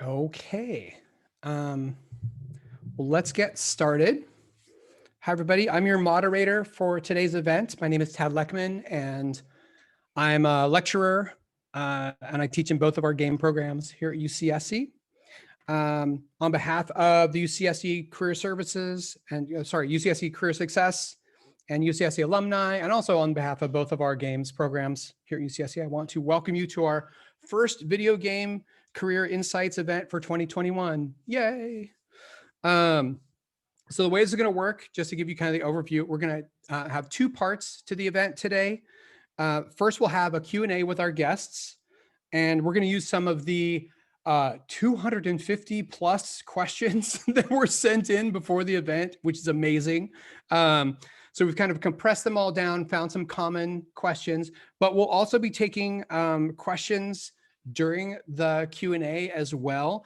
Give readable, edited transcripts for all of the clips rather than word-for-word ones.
Okay. Well, let's get started. Hi, everybody. I'm your moderator for today's event. My name is Tad Leckman, and I'm a lecturer, and I teach in both of our game programs here at UCSC. On behalf of the UCSC Career Services and UCSC Career Success and UCSC alumni, and also on behalf of both of our games programs here at UCSC, I want to welcome you to our first video game career insights event for 2021. Yay. So the way this is going to work, just to give you kind of the overview, we're going to have two parts to the event today. First, we'll have a Q&A with our guests, and we're going to use some of the 250 plus questions that were sent in before the event, which is amazing. So we've kind of compressed them all down, found some common questions, but we'll also be taking questions during the Q&A as well.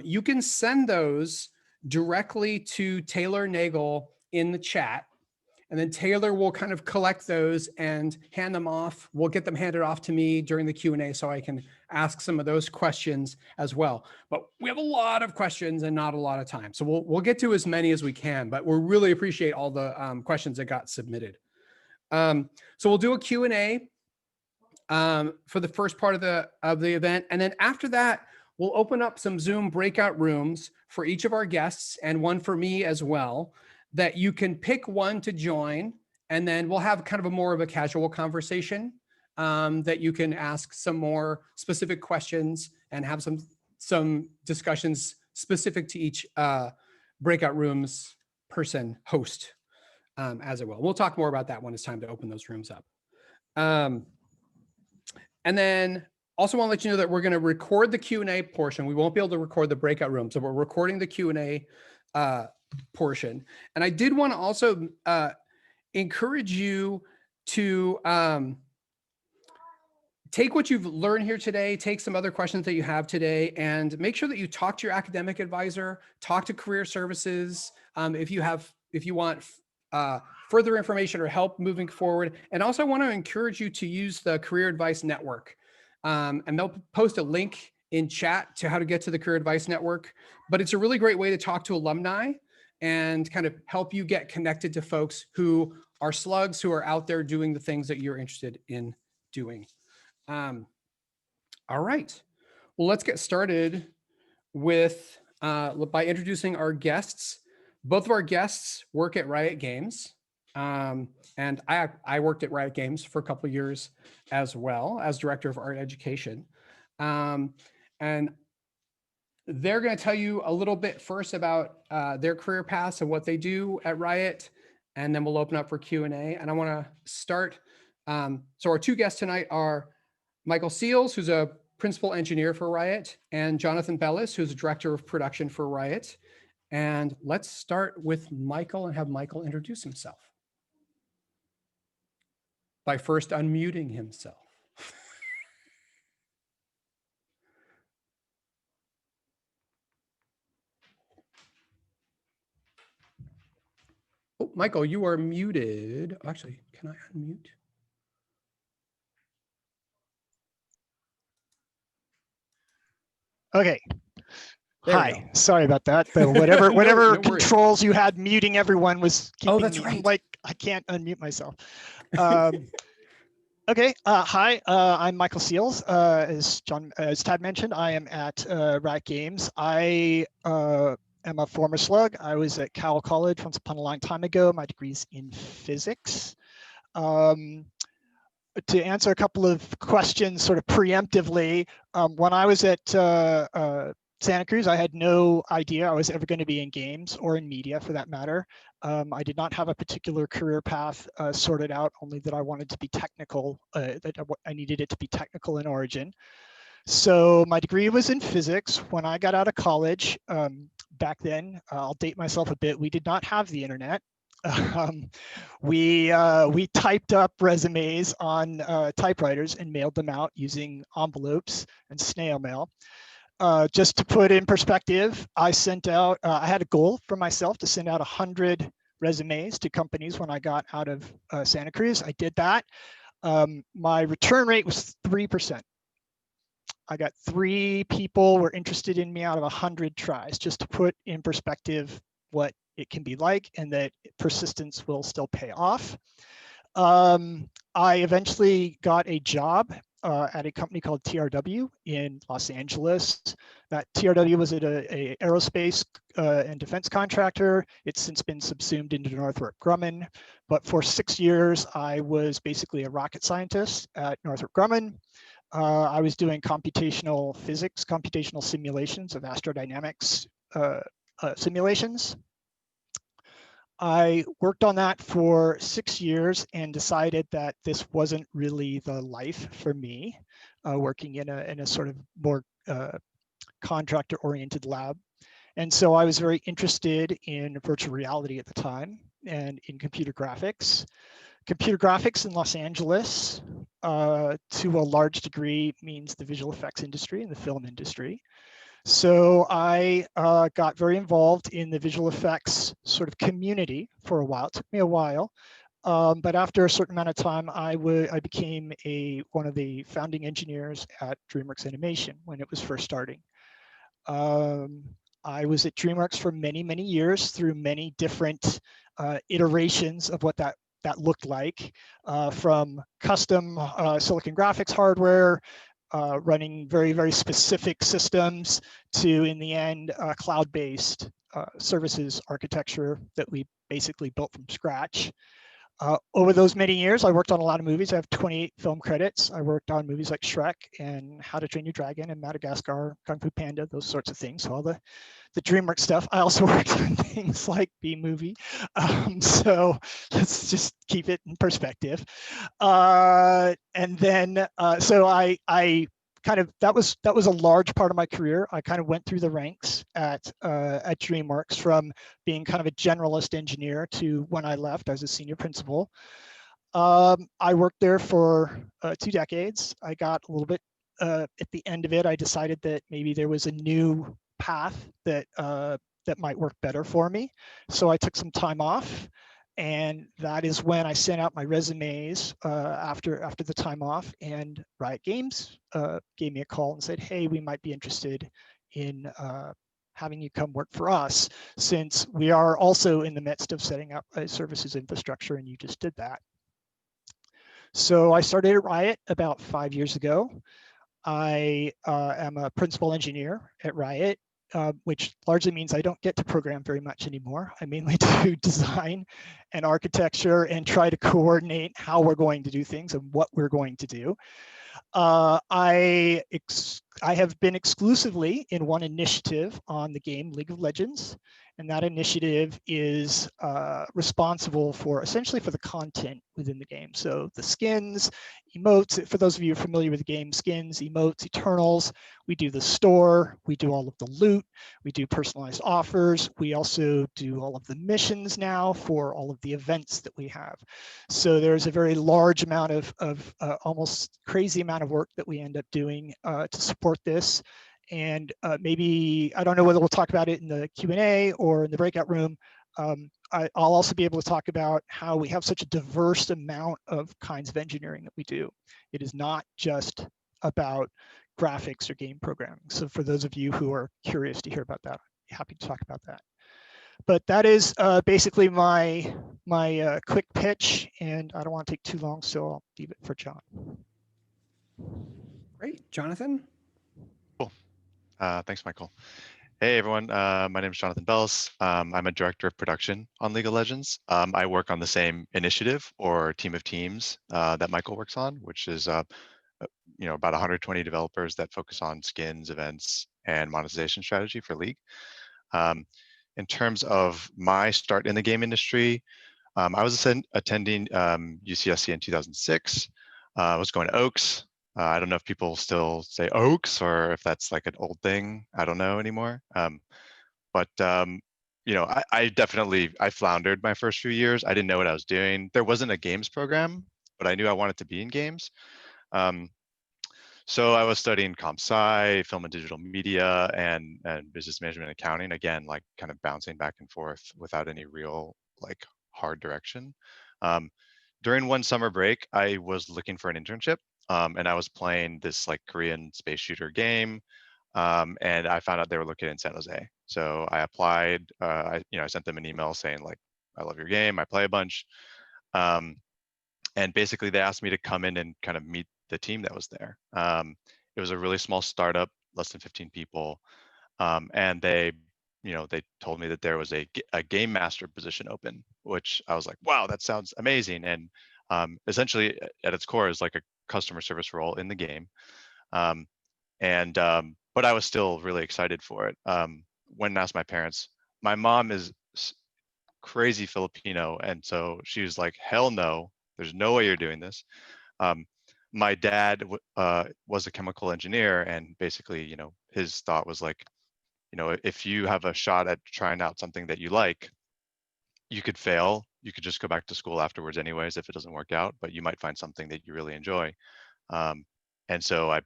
You can send those directly to Taylor Nagel in the chat, and then Taylor will kind of collect those and hand them off. We'll get them handed off to me during the Q&A so I can ask some of those questions as well. But we have a lot of questions and not a lot of time. So we'll get to as many as we can, but we really appreciate all the questions that got submitted. So we'll do a Q&A for the first part of the event. And then after that, we'll open up some Zoom breakout rooms for each of our guests and one for me as well, that you can pick one to join. And then we'll have kind of more of a casual conversation that you can ask some more specific questions and have some discussions specific to each breakout rooms person host as it will. We'll talk more about that when it's time to open those rooms up. And then also want to let you know that we're going to record the Q&A portion. We won't be able to record the breakout room. So we're recording the Q&A portion. And I did want to also encourage you to take what you've learned here today, take some other questions that you have today, and make sure that you talk to your academic advisor, talk to career services if you want further information or help moving forward. And also I want to encourage you to use the Career Advice Network. And they'll post a link in chat to how to get to the Career Advice Network. But it's a really great way to talk to alumni and kind of help you get connected to folks who are slugs, who are out there doing the things that you're interested in doing. All right. Well, let's get started with by introducing our guests. Both of our guests work at Riot Games. And I worked at Riot Games for a couple of years as well as director of art education. And they're going to tell you a little bit first about their career paths and what they do at Riot, and then we'll open up for Q&A. And I want to start. So our two guests tonight are Michael Seals, who's a principal engineer for Riot, and Jonathan Belliss, who's a director of production for Riot. And let's start with Michael and have Michael introduce himself by first unmuting himself. Oh, Michael, you are muted. Actually, can I unmute? Okay. Hi, sorry about that. But whatever no controls you had muting everyone was keeping me right. Like I can't unmute myself. Okay. Hi, I'm Michael Seals. As Tad mentioned, I am at Riot Games. I am a former slug. I was at Cowell College once upon a long time ago. My degree's in physics. To answer a couple of questions sort of preemptively, when I was at Santa Cruz, I had no idea I was ever going to be in games or in media for that matter. I did not have a particular career path sorted out, only that I wanted to be technical, that I needed it to be technical in origin. So my degree was in physics. When I got out of college, back then, I'll date myself a bit, we did not have the internet. We typed up resumes on typewriters and mailed them out using envelopes and snail mail. Just to put in perspective, I sent out, I had a goal for myself to send out 100 resumes to companies when I got out of Santa Cruz. I did that. My return rate was 3%. I got 3 people were interested in me out of 100 tries, just to put in perspective what it can be like and that persistence will still pay off. I eventually got a job at a company called TRW in Los Angeles. That TRW was a aerospace and defense contractor. It's since been subsumed into Northrop Grumman. But for 6 years, I was basically a rocket scientist at Northrop Grumman. I was doing computational physics, computational simulations of astrodynamics simulations. I worked on that for 6 years and decided that this wasn't really the life for me, working in a sort of more contractor-oriented lab. And so I was very interested in virtual reality at the time and in computer graphics. Computer graphics in Los Angeles, to a large degree, means the visual effects industry and the film industry. So I got very involved in the visual effects sort of community for a while. It took me a while, but after a certain amount of time, I became one of the founding engineers at Dreamworks Animation when it was first starting. I was at Dreamworks for many, many years through many different iterations of what that looked like, from custom silicon graphics hardware, running very, very specific systems to, in the end, cloud-based services architecture that we basically built from scratch. Over those many years, I worked on a lot of movies. I have 28 film credits. I worked on movies like Shrek and How to Train Your Dragon and Madagascar, Kung Fu Panda, those sorts of things. So all the DreamWorks stuff. I also worked on things like B-Movie. So let's just keep it in perspective. And then, so I kind of, that was a large part of my career. I kind of went through the ranks at Dreamworks, from being kind of a generalist engineer to, when I left, as a senior principal. I worked there for 2 decades. I got a little bit, at the end of it, I decided that maybe there was a new path that might work better for me. So I took some time off. And that is when I sent out my resumes after the time off, and Riot Games gave me a call and said, hey, we might be interested in having you come work for us, since we are also in the midst of setting up a services infrastructure, and you just did that. So I started at Riot about 5 years ago. I am a principal engineer at Riot, which largely means I don't get to program very much anymore. I mainly do design and architecture and try to coordinate how we're going to do things and what we're going to do. I have been exclusively in one initiative on the game League of Legends, and that initiative is responsible for, essentially, for the content within the game. So the skins, emotes, for those of you familiar with the game, skins, emotes, eternals, we do the store, we do all of the loot, we do personalized offers, we also do all of the missions now for all of the events that we have. So there's a very large amount of almost crazy amount of work that we end up doing to support this. And maybe, I don't know whether we'll talk about it in the Q&A or in the breakout room. I'll also be able to talk about how we have such a diverse amount of kinds of engineering that we do. It is not just about graphics or game programming. So for those of you who are curious to hear about that, I'm happy to talk about that. But that is basically my quick pitch, and I don't want to take too long, so I'll leave it for John. Great, Jonathan. Cool. Thanks, Michael. Hey, everyone. My name is Jonathan Belliss. I'm a director of production on League of Legends. I work on the same initiative or team of teams that Michael works on, which is about 120 developers that focus on skins, events, and monetization strategy for League. In terms of my start in the game industry, I was attending UCSC in 2006. I was going to Oaks. I don't know if people still say Oaks or if that's like an old thing. I don't know anymore. But I definitely floundered my first few years. I didn't know what I was doing. There wasn't a games program, but I knew I wanted to be in games. So I was studying comp sci, film and digital media, and business management and accounting. Again, like kind of bouncing back and forth without any real like hard direction. During one summer break, I was looking for an internship. and I was playing this like Korean space shooter game, and I found out they were located in San Jose. So I applied. I sent them an email saying like, I love your game. I play a bunch. And basically they asked me to come in and kind of meet the team that was there. It was a really small startup, less than 15 people. And they told me that there was a game master position open, which I was like, wow, that sounds amazing. And essentially at its core is like a customer service role in the game. But I was still really excited for it. Went and asked my parents. My mom is crazy Filipino, and so she was like, hell no, there's no way you're doing this. My dad was a chemical engineer, and basically, his thought was like, if you have a shot at trying out something that you like, you could fail. You could just go back to school afterwards anyways if it doesn't work out, but you might find something that you really enjoy. And so I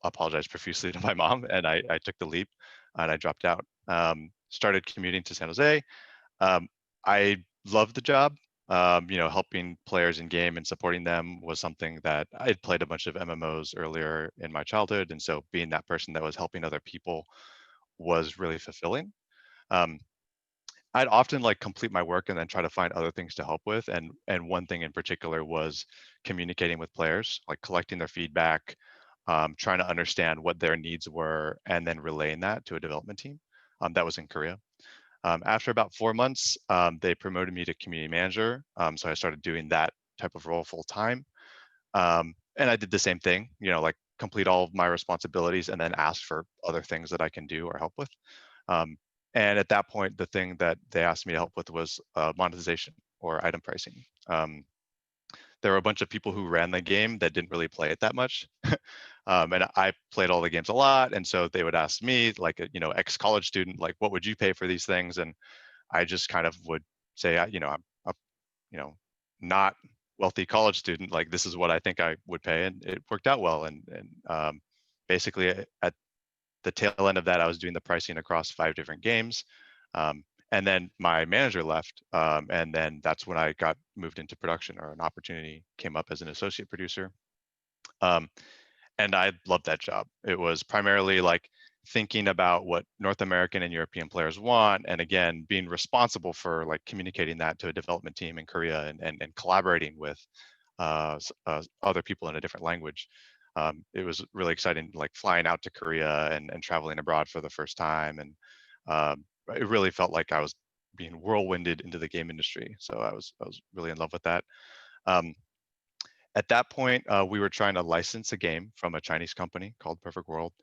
apologized profusely to my mom, and I took the leap, and I dropped out. Started commuting to San Jose. I loved the job. Helping players in game and supporting them was something that I had played a bunch of MMOs earlier in my childhood, and so being that person that was helping other people was really fulfilling. I'd often like complete my work and then try to find other things to help with, and one thing in particular was communicating with players, like collecting their feedback, trying to understand what their needs were, and then relaying that to a development team. That was in Korea. After about 4 months, they promoted me to community manager. So I started doing that type of role full time. And I did the same thing, like complete all of my responsibilities and then ask for other things that I can do or help with. And at that point, the thing that they asked me to help with was monetization or item pricing. There were a bunch of people who ran the game that didn't really play it that much. And I played all the games a lot. And so they would ask me, like, ex-college student, like, what would you pay for these things? And I just kind of would say, I'm a, not wealthy college student. Like, this is what I think I would pay. And it worked out well. And basically at the tail end of that, I was doing the pricing across 5 different games. And then my manager left, and then that's when I got moved into production, or an opportunity came up as an associate producer. And I loved that job. It was primarily like thinking about what North American and European players want, and again, being responsible for like communicating that to a development team in Korea, and collaborating with other people in a different language. It was really exciting, like flying out to Korea and traveling abroad for the first time. And it really felt like I was being whirlwinded into the game industry. So I was really in love with that. At that point, we were trying to license a game from a Chinese company called Perfect World.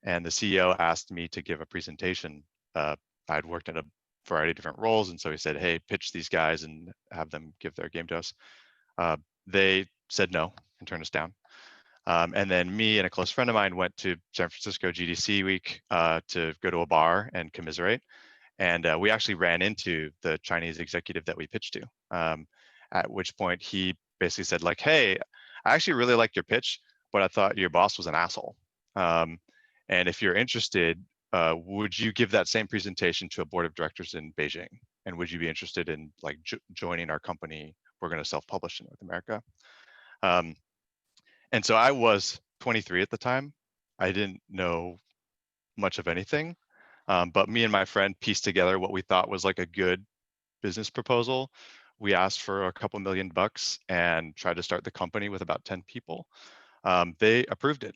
And the CEO asked me to give a presentation. I'd worked in a variety of different roles. And so he said, hey, pitch these guys and have them give their game to us. They said no and turned us down. And then me and a close friend of mine went to San Francisco GDC week to go to a bar and commiserate. And we actually ran into the Chinese executive that we pitched to, at which point he basically said like, hey, I actually really liked your pitch, but I thought your boss was an asshole. And if you're interested, would you give that same presentation to a board of directors in Beijing? And would you be interested in like joining our company? We're going to self-publish in North America. And so I was 23 at the time. I didn't know much of anything, but me and my friend pieced together what we thought was like a good business proposal. We asked for a couple $1 million and tried to start the company with about 10 people. They approved it.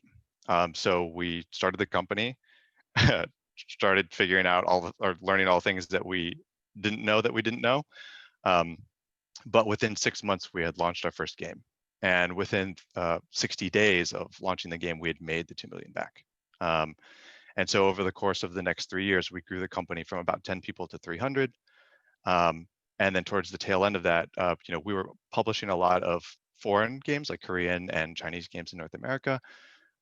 So we started the company, started figuring out or learning all things that we didn't know. But within 6 months, we had launched our first game. And within 60 days of launching the game, we had made the 2 million back. And so over the course of the next 3 years, we grew the company from about 10 people to 300. And then towards the tail end of that, we were publishing a lot of foreign games like Korean and Chinese games in North America.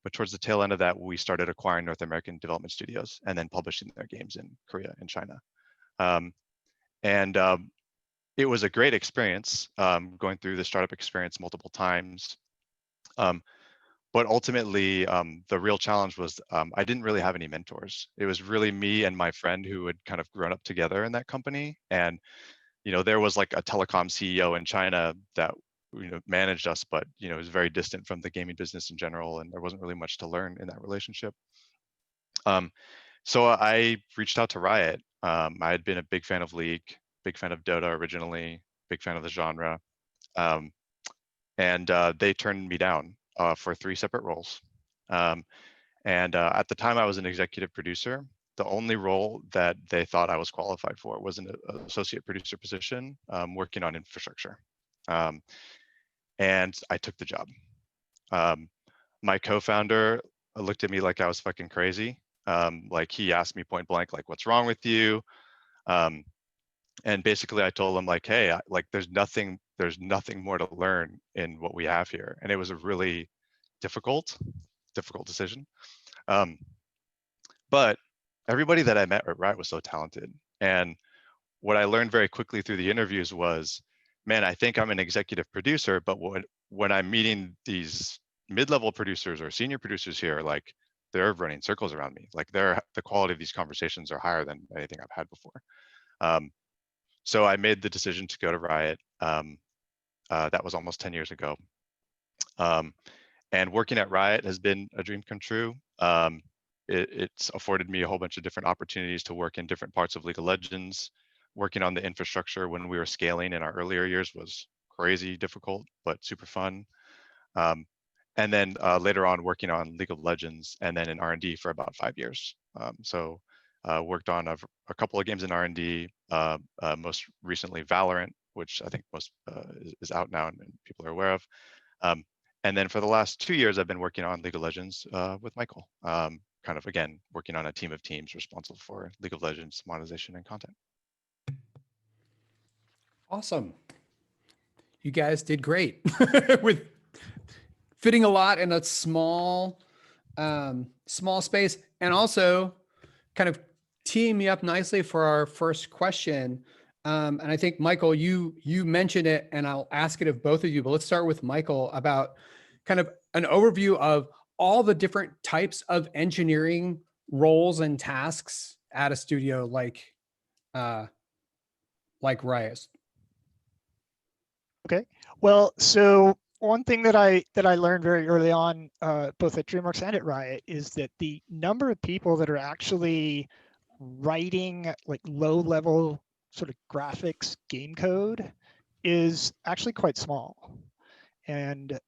But towards the tail end of that, we started acquiring North American development studios and then publishing their games in Korea and China. It was a great experience, going through the startup experience multiple times. But ultimately, the real challenge was I didn't really have any mentors. It was really me and my friend who had kind of grown up together in that company. And there was like a telecom CEO in China that managed us, but it was very distant from the gaming business in general, and there wasn't really much to learn in that relationship. So I reached out to Riot. I had been a big fan of League, big fan of Dota originally, big fan of the genre, and they turned me down for 3 separate roles. And at the time, I was an executive producer. The only role that they thought I was qualified for was an associate producer position, working on infrastructure. And I took the job. My co-founder looked at me like I was fucking crazy. Like, he asked me point blank, like, what's wrong with you? And basically I told him, like, hey, there's nothing more to learn in what we have here. And it was a really difficult decision. But everybody that I met at Riot was so talented. And what I learned very quickly through the interviews was, man, I think I'm an executive producer, but when I'm meeting these mid-level producers or senior producers here, like, they're running circles around me. Like, the quality of these conversations are higher than anything I've had before. So I made the decision to go to Riot. That was almost 10 years ago. And working at Riot has been a dream come true. It's afforded me a whole bunch of different opportunities to work in different parts of League of Legends. Working on the infrastructure when we were scaling in our earlier years was crazy difficult, but super fun. And then later on, working on League of Legends and then in R&D for about 5 years. So worked on a couple of games in R&D, most recently Valorant, which I think is out now and people are aware of. And then for the last 2 years, I've been working on League of Legends with Michael, kind of, again, working on a team of teams responsible for League of Legends monetization and content. Awesome. You guys did great with fitting a lot in a small space, and also kind of teeing me up nicely for our first question. And I think, Michael, you mentioned it, and I'll ask it of both of you, but let's start with Michael about kind of an overview of all the different types of engineering roles and tasks at a studio like Riot. Okay. Well, so one thing that I learned very early on, both at Dreamworks and at Riot, is that the number of people that are actually writing like low-level sort of graphics game code is actually quite small. And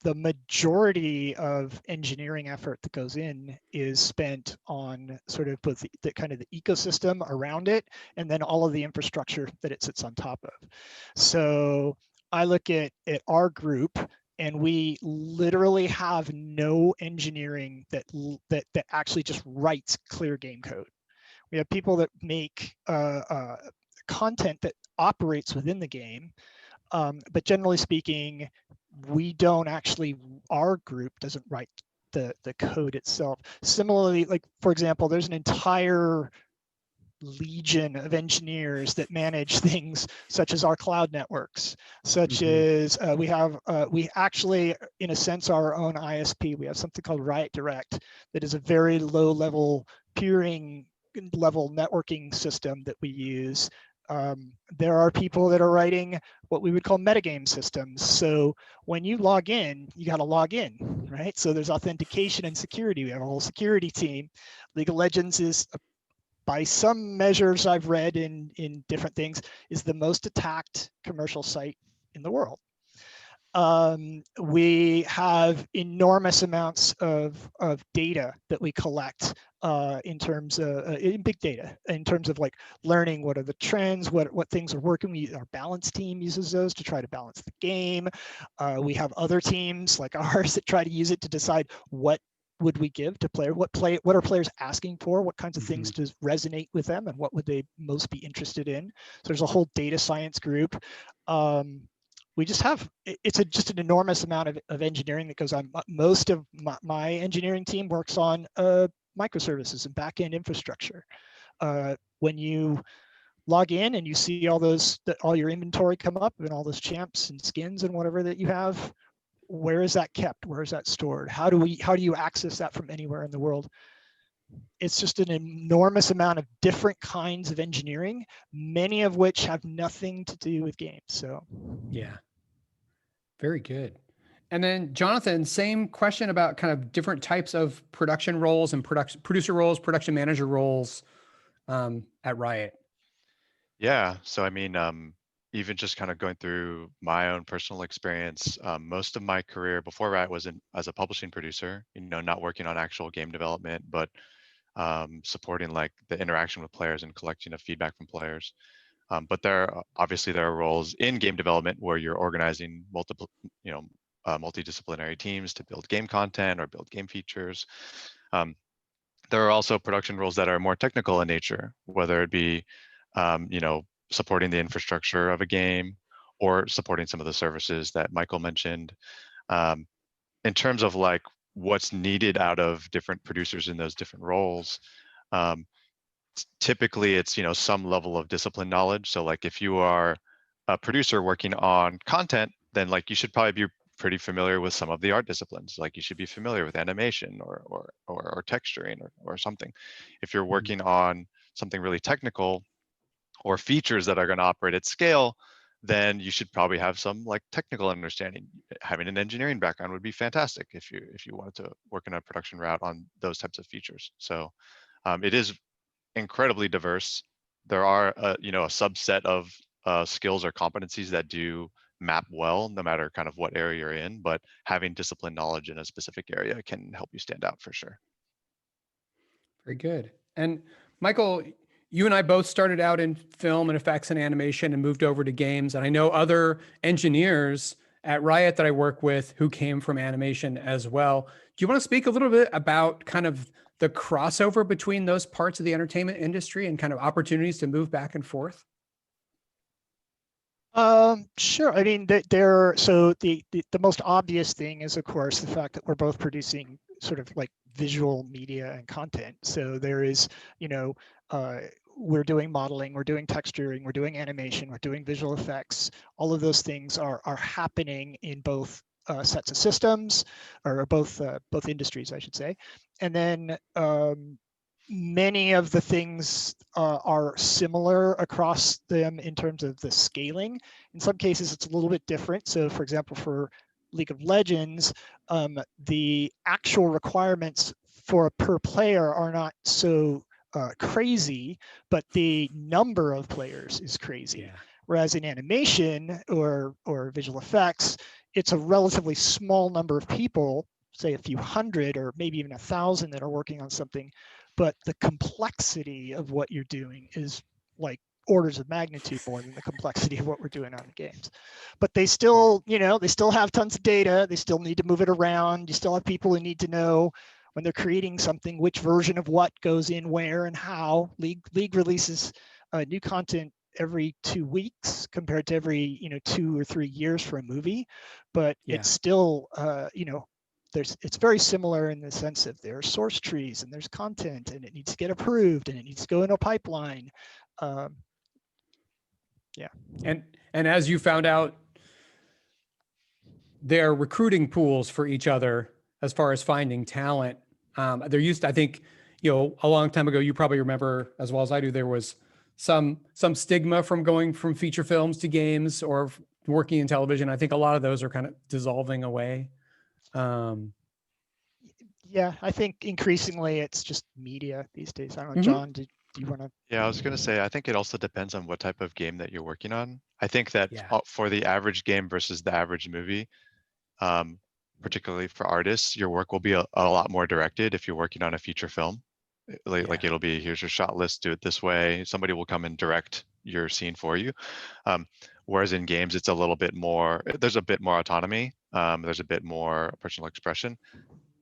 the majority of engineering effort that goes in is spent on sort of both the kind of the ecosystem around it and then all of the infrastructure that it sits on top of. So I look at our group, and we literally have no engineering that actually just writes clear game code. We have people that make content that operates within the game, but generally speaking, we don't actually, our group doesn't write the code itself. Similarly, like, for example, there's an entire legion of engineers that manage things such as our cloud networks, such as we actually, in a sense, are our own ISP. We have something called Riot Direct that is a very low level peering level networking system that we use. There are people that are writing what we would call metagame systems. So when you log in, you got to log in, right? So there's authentication and security. We have a whole security team. League of Legends is, by some measures I've read in different things, is the most attacked commercial site in the world. We have enormous amounts of data that we collect in terms of in big data, in terms of like learning what are the trends, what things are working. Our balance team uses those to try to balance the game. We have other teams like ours that try to use it to decide what would we give to player, what are players asking for, what kinds of things does resonate with them, and what would they most be interested in. So there's a whole data science group. We just have, it's just an enormous amount of engineering that goes on. Most of my engineering team works on microservices and backend infrastructure. When you log in and you see all your inventory come up and all those champs and skins and whatever that you have, where is that kept? Where is that stored? How do you access that from anywhere in the world? It's just an enormous amount of different kinds of engineering, many of which have nothing to do with games. So yeah, Very good. And then Jonathan, same question about kind of different types of production roles and producer roles, production manager roles at Riot. Yeah, so I mean, even just kind of going through my own personal experience, most of my career before Riot was as a publishing producer, not working on actual game development, but supporting like the interaction with players and collecting of feedback from players. But obviously there are roles in game development where you're organizing multidisciplinary teams to build game content or build game features. There are also production roles that are more technical in nature, whether it be, supporting the infrastructure of a game or supporting some of the services that Michael mentioned. In terms of like what's needed out of different producers in those different roles, typically it's, some level of discipline knowledge. So like if you are a producer working on content, then like you should probably be pretty familiar with some of the art disciplines. Like you should be familiar with animation or texturing or something. If you're working on something really technical or features that are going to operate at scale, then you should probably have some like technical understanding. Having an engineering background would be fantastic if you wanted to work in a production route on those types of features. So it is incredibly diverse. There are a subset of skills or competencies that do map well, no matter kind of what area you're in, but having discipline knowledge in a specific area can help you stand out for sure. Very good. And Michael, you and I both started out in film and effects and animation and moved over to games. And I know other engineers at Riot that I work with who came from animation as well. Do you want to speak a little bit about kind of the crossover between those parts of the entertainment industry and kind of opportunities to move back and forth? Sure. I mean, the most obvious thing is, of course, the fact that we're both producing sort of like visual media and content. So there is, we're doing modeling, we're doing texturing, we're doing animation, we're doing visual effects. All of those things are happening in both sets of systems, or both industries, I should say. And then many of the things are similar across them in terms of the scaling. In some cases, it's a little bit different. So for example, for League of Legends, the actual requirements for per player are not so crazy, but the number of players is crazy. Yeah. Whereas in animation or visual effects, it's a relatively small number of people, say a few hundred or maybe even 1,000 that are working on something. But the complexity of what you're doing is like orders of magnitude more than the complexity of what we're doing on the games. But they still, they still have tons of data. They still need to move it around. You still have people who need to know when they're creating something, which version of what goes in where and how. League releases new content every 2 weeks compared to every 2 or 3 years for a movie. But it's still, it's very similar in the sense that there are source trees and there's content and it needs to get approved and it needs to go in a pipeline. And as you found out, there are recruiting pools for each other as far as finding talent. There used to, I think, a long time ago, you probably remember as well as I do, there was some stigma from going from feature films to games or working in television. I think a lot of those are kind of dissolving away. Yeah, I think increasingly it's just media these days. I don't know, John, do you want to? Yeah, I was going to say, I think it also depends on what type of game that you're working on. I think that for the average game versus the average movie, particularly for artists, your work will be a lot more directed if you're working on a feature film. Like it'll be, here's your shot list, do it this way. Somebody will come and direct your scene for you. Whereas in games, it's a little bit more, there's a bit more autonomy. There's a bit more personal expression.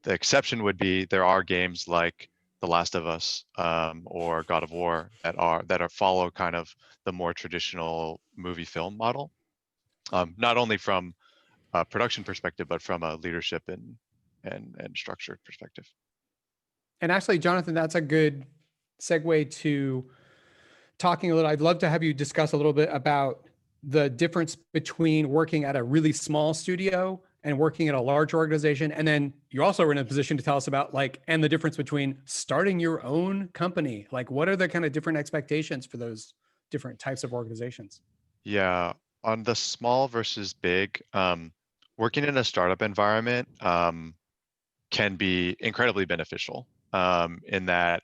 The exception would be there are games like The Last of Us or God of War that follow kind of the more traditional movie film model, not only from a production perspective, but from a leadership and structure perspective. And actually, Jonathan, that's a good segue to talking a little. I'd love to have you discuss a little bit about the difference between working at a really small studio and working at a large organization. And then you also are in a position to tell us about and the difference between starting your own company. Like, what are the kind of different expectations for those different types of organizations? Yeah, on the small versus big, working in a startup environment can be incredibly beneficial in that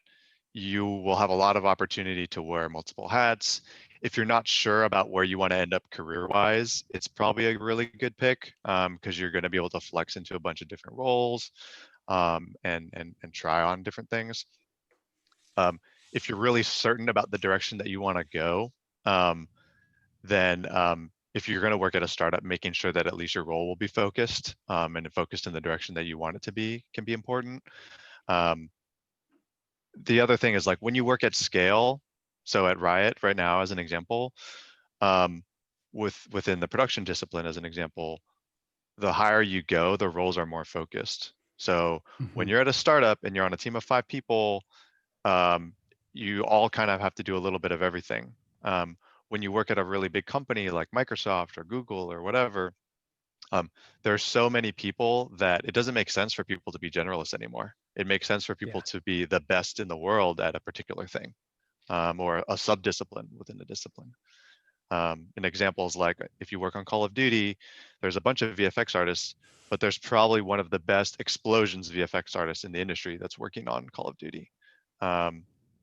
you will have a lot of opportunity to wear multiple hats. If you're not sure about where you want to end up career-wise, it's probably a really good pick because you're going to be able to flex into a bunch of different roles and try on different things. If you're really certain about the direction that you want to go, then if you're going to work at a startup, making sure that at least your role will be focused and focused in the direction that you want it to be can be important. The other thing is like when you work at scale, so at Riot right now as an example, within the production discipline as an example, the higher you go, the roles are more focused. So when you're at a startup and you're on a team of 5 people, you all kind of have to do a little bit of everything. When you work at a really big company like Microsoft or Google or whatever, there's so many people that it doesn't make sense for people to be generalists anymore. It makes sense for people to be the best in the world at a particular thing or a sub-discipline within the discipline. An example is like if you work on Call of Duty, there's a bunch of VFX artists, but there's probably one of the best explosions VFX artists in the industry that's working on Call of Duty.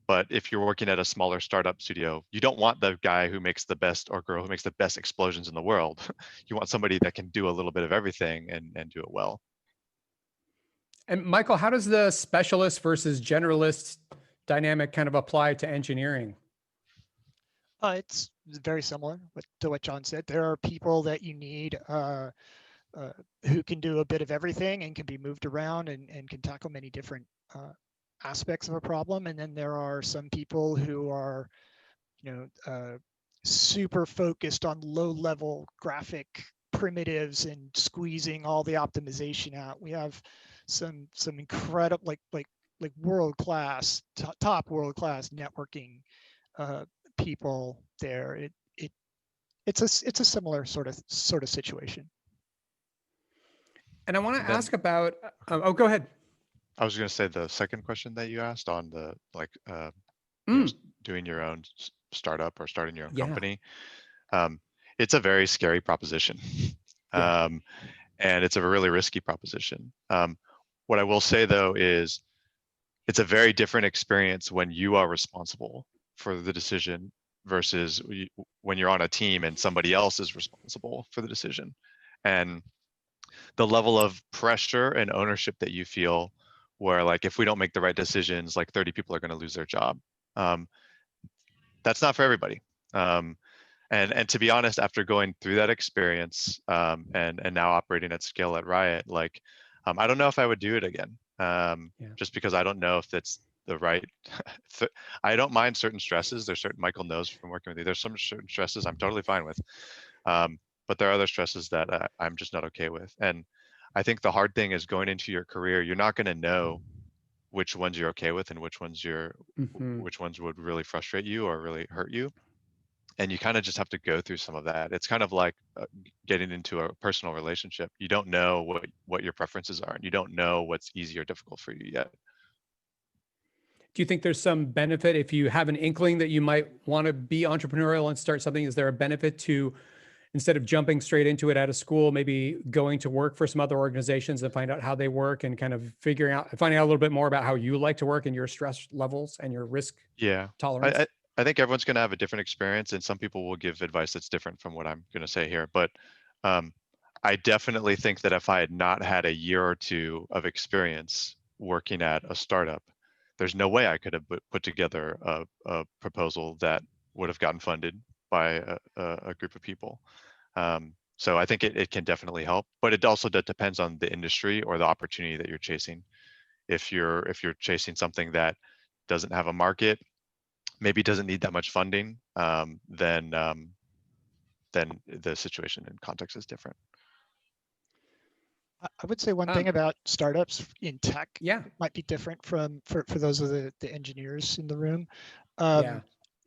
But if you're working at a smaller startup studio, you don't want the guy who makes the best or girl who makes the best explosions in the world. You want somebody that can do a little bit of everything and do it well. And Michael, how does the specialist versus generalist dynamic kind of apply to engineering? It's very similar to what John said. There are people that you need who can do a bit of everything and can be moved around and can tackle many different aspects of a problem. And then there are some people who are, super focused on low-level graphic primitives and squeezing all the optimization out. We have some incredible, like world-class, top world-class networking people there. It's a similar sort of situation. And I want to ask about. Oh, go ahead. I was going to say the second question that you asked on the doing your own startup or starting your own company. It's a very scary proposition, and it's a really risky proposition. What I will say though is, it's a very different experience when you are responsible for the decision versus when you're on a team and somebody else is responsible for the decision. And the level of pressure and ownership that you feel where like, if we don't make the right decisions, like 30 people are going to lose their job. That's not for everybody. And to be honest, after going through that experience and now operating at scale at Riot, like, I don't know if I would do it again. Just because I don't know if that's the right, I don't mind certain stresses. There's certain, Michael knows from working with you, there's some certain stresses I'm totally fine with. But there are other stresses that I'm just not okay with. And I think the hard thing is going into your career, you're not going to know which ones you're okay with and which ones which ones would really frustrate you or really hurt you. And you kind of just have to go through some of that. It's kind of like getting into a personal relationship. You don't know what your preferences are, and you don't know what's easy or difficult for you yet. Do you think there's some benefit if you have an inkling that you might want to be entrepreneurial and start something? Is there a benefit to, instead of jumping straight into it out of school, maybe going to work for some other organizations and find out how they work and kind of finding out a little bit more about how you like to work and your stress levels and your risk tolerance? I think everyone's going to have a different experience, and some people will give advice that's different from what I'm going to say here. But I definitely think that if I had not had a year or two of experience working at a startup, there's no way I could have put together a proposal that would have gotten funded by a group of people. So I think it can definitely help, but it also depends on the industry or the opportunity that you're chasing. If you're chasing something that doesn't have a market, maybe doesn't need that much funding, then the situation and context is different. I would say one thing about startups in tech might be different for those of the engineers in the room,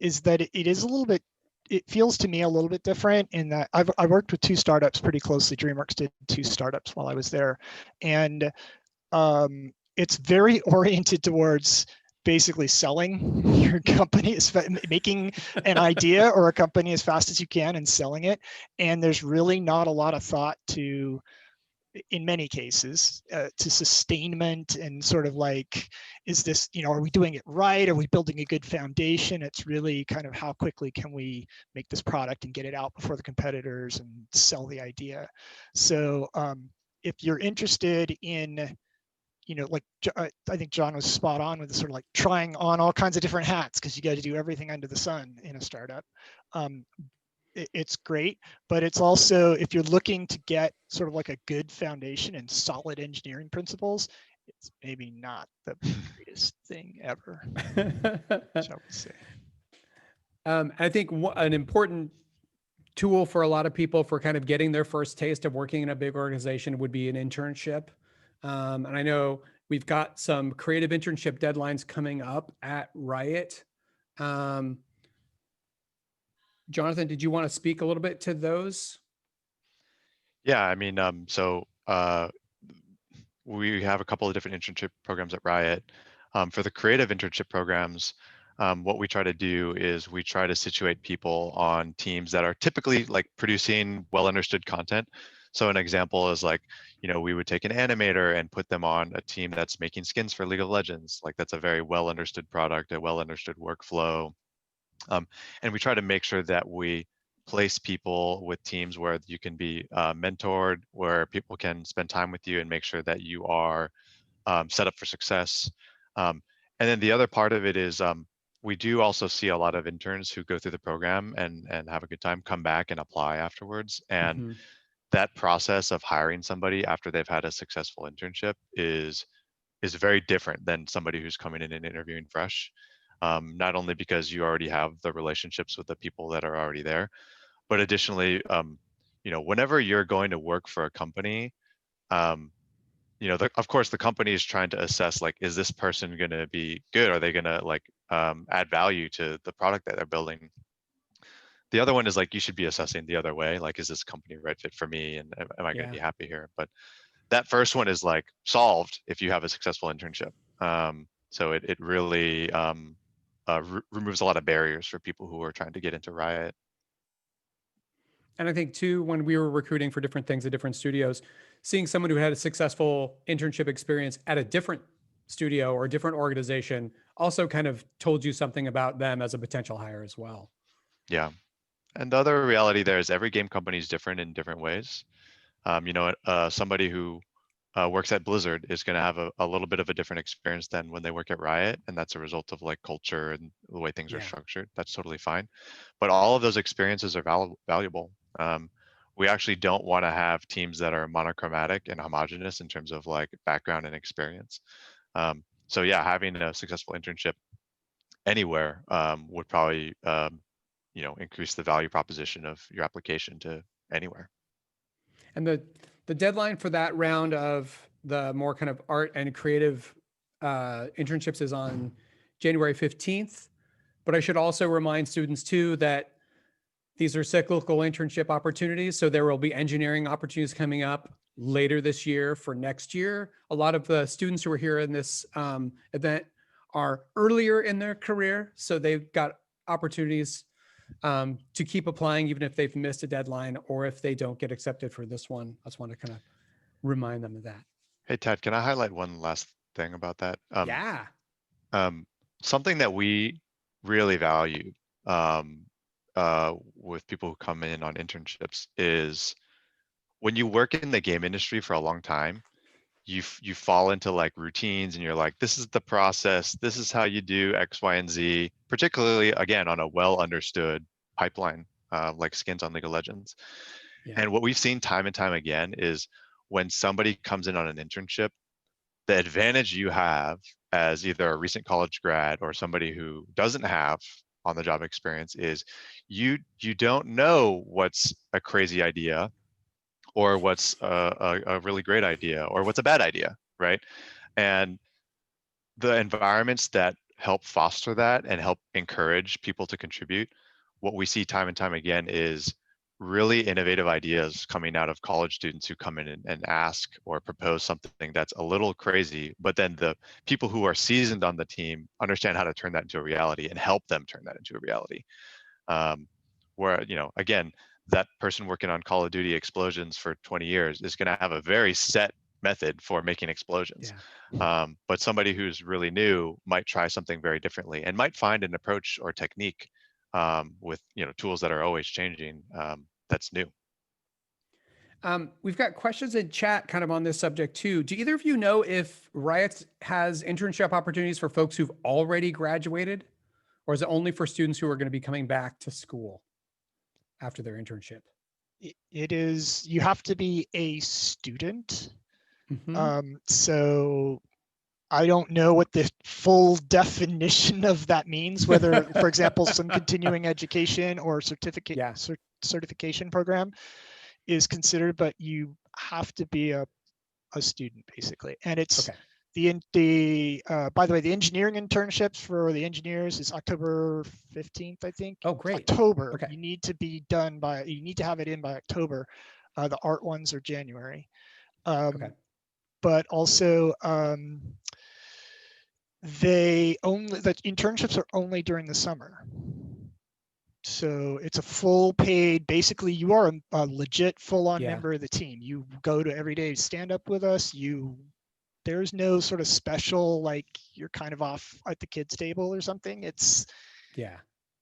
is that it is a little bit, it feels to me a little bit different in that I worked with 2 startups pretty closely. Dreamworks did 2 startups while I was there. And it's very oriented towards basically selling your company, making an idea or a company as fast as you can and selling it. And there's really not a lot of thought to in many cases, to sustainment and sort of like, is this, are we doing it right? Are we building a good foundation? It's really kind of how quickly can we make this product and get it out before the competitors and sell the idea. So if you're interested in, like I think John was spot on with the sort of like trying on all kinds of different hats, because you got to do everything under the sun in a startup. It's great, but it's also, if you're looking to get sort of like a good foundation and solid engineering principles, it's maybe not the greatest thing ever, shall we say. I think an important tool for a lot of people for kind of getting their first taste of working in a big organization would be an internship. And I know we've got some creative internship deadlines coming up at Riot. Jonathan, did you want to speak a little bit to those? Yeah, I mean, we have a couple of different internship programs at Riot. For the creative internship programs, what we try to do is we try to situate people on teams that are typically like producing well understood content. So an example is like, we would take an animator and put them on a team that's making skins for League of Legends. Like that's a very well understood product, a well understood workflow. And we try to make sure that we place people with teams where you can be mentored, where people can spend time with you and make sure that you are set up for success. And then the other part of it is we do also see a lot of interns who go through the program and have a good time, come back and apply afterwards. And that process of hiring somebody after they've had a successful internship is very different than somebody who's coming in and interviewing fresh. Not only because you already have the relationships with the people that are already there, but additionally, whenever you're going to work for a company, of course the company is trying to assess like, is this person going to be good? Are they going to like add value to the product that they're building? The other one is like, you should be assessing the other way. Like, is this company right fit for me? And am I going to be happy here? But that first one is like solved if you have a successful internship. So it really removes a lot of barriers for people who are trying to get into Riot. And I think too, when we were recruiting for different things at different studios, seeing someone who had a successful internship experience at a different studio or a different organization also kind of told you something about them as a potential hire as well. Yeah. And the other reality there is every game company is different in different ways. Somebody who works at Blizzard is going to have a little bit of a different experience than when they work at Riot, and that's a result of like culture and the way things are structured. That's totally fine, but all of those experiences are valuable. We actually don't want to have teams that are monochromatic and homogenous in terms of like background and experience. So yeah, having a successful internship anywhere would probably increase the value proposition of your application to anywhere. And the deadline for that round of the more kind of art and creative internships is on January 15th. But I should also remind students too that these are cyclical internship opportunities. So there will be engineering opportunities coming up later this year for next year. A lot of the students who are here in this event are earlier in their career. So they've got opportunities to keep applying, even if they've missed a deadline or if they don't get accepted for this one. I just want to kind of remind them of that. Hey, Tad, can I highlight one last thing about that? Yeah. Something that we really value with people who come in on internships is when you work in the game industry for a long time, you fall into like routines and you're like, this is the process, this is how you do X, Y, and Z, particularly again on a well understood pipeline like skins on League of Legends. And what we've seen time and time again is when somebody comes in on an internship, the advantage you have as either a recent college grad or somebody who doesn't have on the job experience is you don't know what's a crazy idea or what's a really great idea or what's a bad idea, right? And the environments that help foster that and help encourage people to contribute, what we see time and time again is really innovative ideas coming out of college students who come in and ask or propose something that's a little crazy, but then the people who are seasoned on the team understand how to turn that into a reality and help them turn that into a reality. Where, again, that person working on Call of Duty explosions for 20 years is going to have a very set method for making explosions. But somebody who's really new might try something very differently and might find an approach or technique with tools that are always changing that's new. We've got questions in chat kind of on this subject too. Do either of you know if Riot has internship opportunities for folks who've already graduated, or is it only for students who are going to be coming back to school after their internship? It is, you have to be a student. Mhm. So I don't know what the full definition of that means, whether, for example, some continuing education or certification program is considered, but you have to be a student basically. And it's Okay. By the way, the engineering internships for the engineers is October 15th, I think. Oh, great. October. Okay. You need to be done by, you need to have it in by October. The art ones are January. Okay. But also the internships are only during the summer. So it's a full paid, basically you are a legit full-on member of the team. You go to every day, stand up with us. There's no sort of special, like you're kind of off at the kids table or something. Yeah.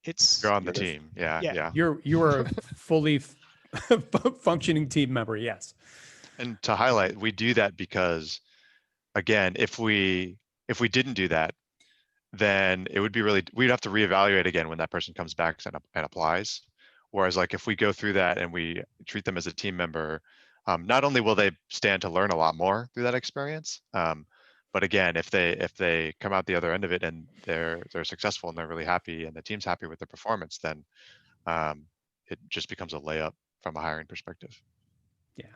You're on the team. Yeah. You are a fully functioning team member. Yes. And to highlight, we do that because, again, if we didn't do that, then it would be we'd have to reevaluate again when that person comes back and applies. Whereas like if we go through that and we treat them as a team member, not only will they stand to learn a lot more through that experience, but again, if they come out the other end of it and they're successful and they're really happy and the team's happy with their performance, then it just becomes a layup from a hiring perspective. Yeah.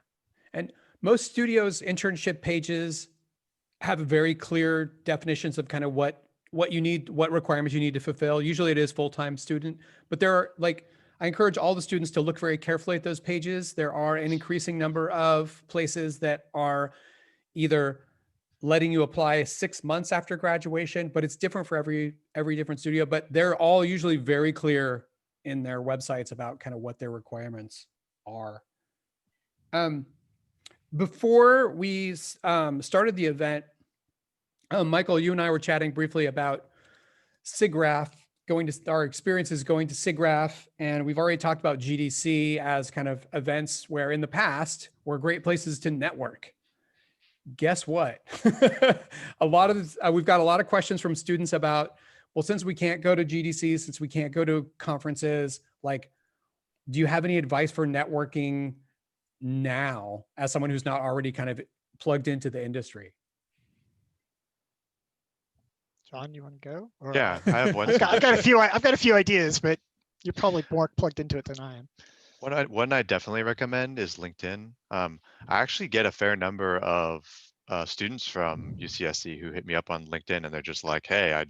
And most studios' internship pages have very clear definitions of kind of what you need, what requirements you need to fulfill. Usually it is full-time student, but there are I encourage all the students to look very carefully at those pages. There are an increasing number of places that are either letting you apply 6 months after graduation, but it's different for every different studio, but they're all usually very clear in their websites about kind of what their requirements are. Before we started the event, Michael, you and I were chatting briefly about SIGGRAPH, our experiences going to SIGGRAPH, and we've already talked about GDC as kind of events where in the past were great places to network. Guess what? We've got a lot of questions from students about, well, since we can't go to GDC, since we can't go to conferences, do you have any advice for networking now as someone who's not already kind of plugged into the industry? John, you want to go? Or... Yeah, I have one. I've got a few ideas, but you're probably more plugged into it than I am. One I definitely recommend is LinkedIn. I actually get a fair number of students from UCSC who hit me up on LinkedIn and they're just like, hey, I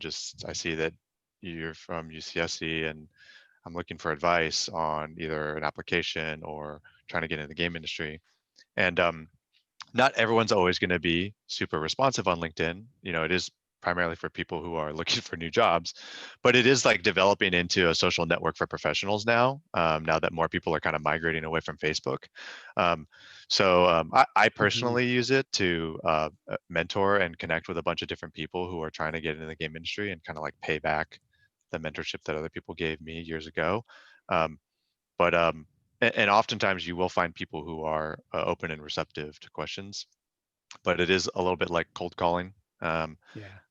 see that you're from UCSC and I'm looking for advice on either an application or trying to get into the game industry. And not everyone's always going to be super responsive on LinkedIn. It is primarily for people who are looking for new jobs, but it is like developing into a social network for professionals now, now that more people are kind of migrating away from Facebook. I personally use it to mentor and connect with a bunch of different people who are trying to get into the game industry and kind of like pay back the mentorship that other people gave me years ago. And oftentimes you will find people who are open and receptive to questions, but it is a little bit like cold calling.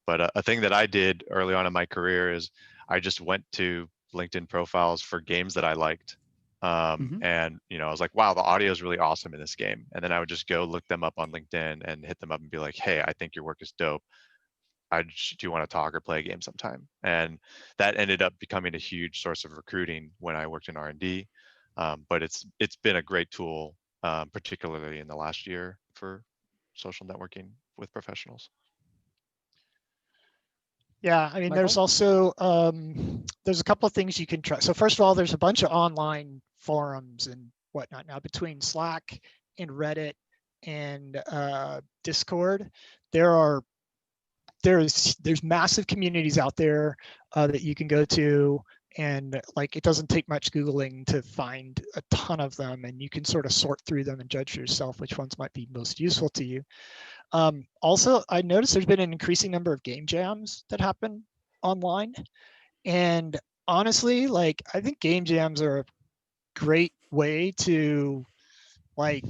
But a thing that I did early on in my career is I just went to LinkedIn profiles for games that I liked. And, I was like, wow, the audio is really awesome in this game. And then I would just go look them up on LinkedIn and hit them up and be like, hey, I think your work is dope. Do you want to talk or play a game sometime? And that ended up becoming a huge source of recruiting when I worked in R&D. But it's been a great tool, particularly in the last year for social networking with professionals. Yeah, I mean, Michael? There's also, there's a couple of things you can try. So first of all, there's a bunch of online forums and whatnot now between Slack and Reddit and Discord. There's massive communities out there that you can go to And like, it doesn't take much Googling to find a ton of them, and you can sort of sort through them and judge for yourself which ones might be most useful to you. Also, I noticed there's been an increasing number of game jams that happen online. And honestly, like, I think game jams are a great way to, like,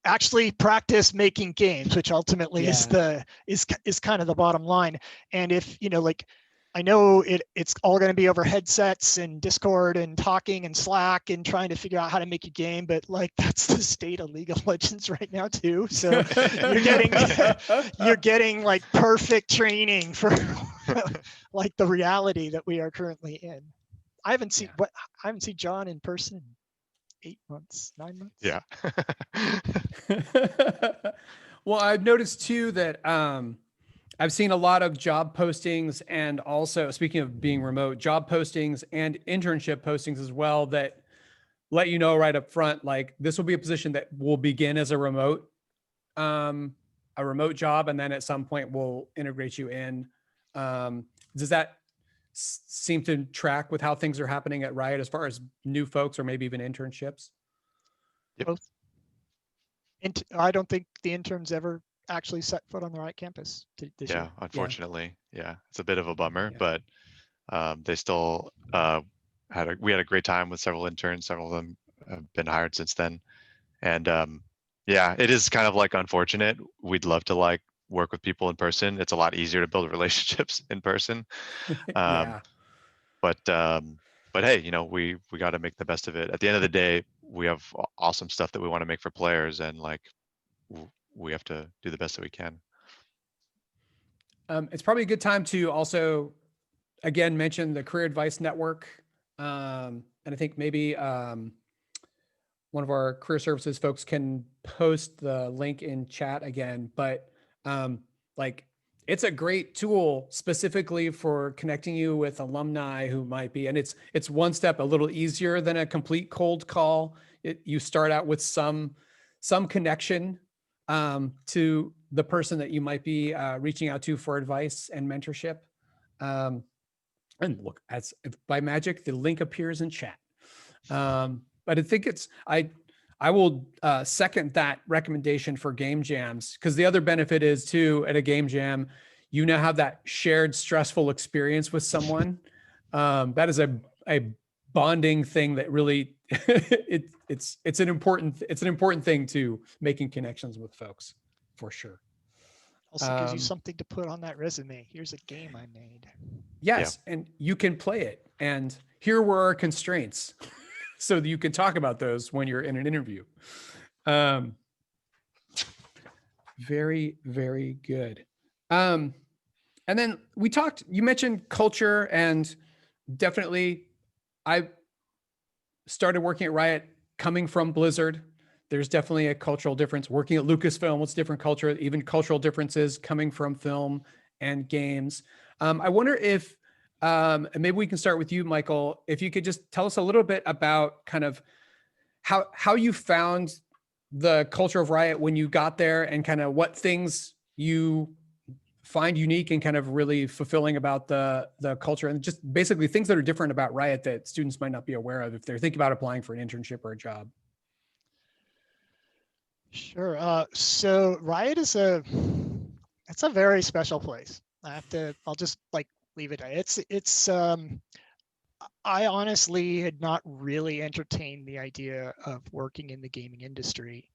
actually practice making games, which ultimately is kind of the bottom line. And if, like, I know it's all going to be over headsets and Discord and talking and Slack and trying to figure out how to make a game, but like, that's the state of League of Legends right now too. So you're getting like perfect training for like the reality that we are currently in. I haven't seen John in person in 8 months, 9 months. Yeah. Well, I've noticed too that I've seen a lot of job postings, and also, speaking of being remote, job postings and internship postings as well, that let you know right up front, like, this will be a position that will begin as a remote job, and then at some point we'll integrate you in. Does that seem to track with how things are happening at Riot as far as new folks or maybe even internships? Yep. Both. I don't think the interns ever actually set foot on the Riot campus this year. Unfortunately, yeah, it's a bit of a bummer, Yeah. but they still we had a great time with several interns. Several of them have been hired since then, and yeah, it is kind of like unfortunate. We'd love to like work with people in person. It's a lot easier to build relationships in person. Yeah. But hey, we got to make the best of it. At the end of the day, we have awesome stuff that we want to make for players, and like we have to do the best that we can. It's probably a good time to also, again, mention the Career Advice Network. And I think maybe one of our career services folks can post the link in chat again. But like, it's a great tool specifically for connecting you with alumni who might be, and it's one step a little easier than a complete cold call. You start out with some connection to the person that you might be reaching out to for advice and mentorship. And look, as if by magic, the link appears in chat. But I think I will second that recommendation for game jams, because the other benefit is too, at a game jam, you now have that shared stressful experience with someone. That is a bonding thing that really it's an important thing to making connections with folks, for sure. Also gives you something to put on that resume. Here's a game I made. Yes, yeah. And you can play it. And here were our constraints, so that you can talk about those when you're in an interview. Very, very good. And then you mentioned culture, and definitely I started working at Riot coming from Blizzard. There's definitely a cultural difference. Working at Lucasfilm, what's different culture, even cultural differences coming from film and games. I wonder if, maybe we can start with you, Michael, if you could just tell us a little bit about kind of how you found the culture of Riot when you got there, and kind of what things you find unique and kind of really fulfilling about the culture, and just basically things that are different about Riot that students might not be aware of if they're thinking about applying for an internship or a job. Sure. So Riot it's a very special place. I'll just like leave it. It's I honestly had not really entertained the idea of working in the gaming industry.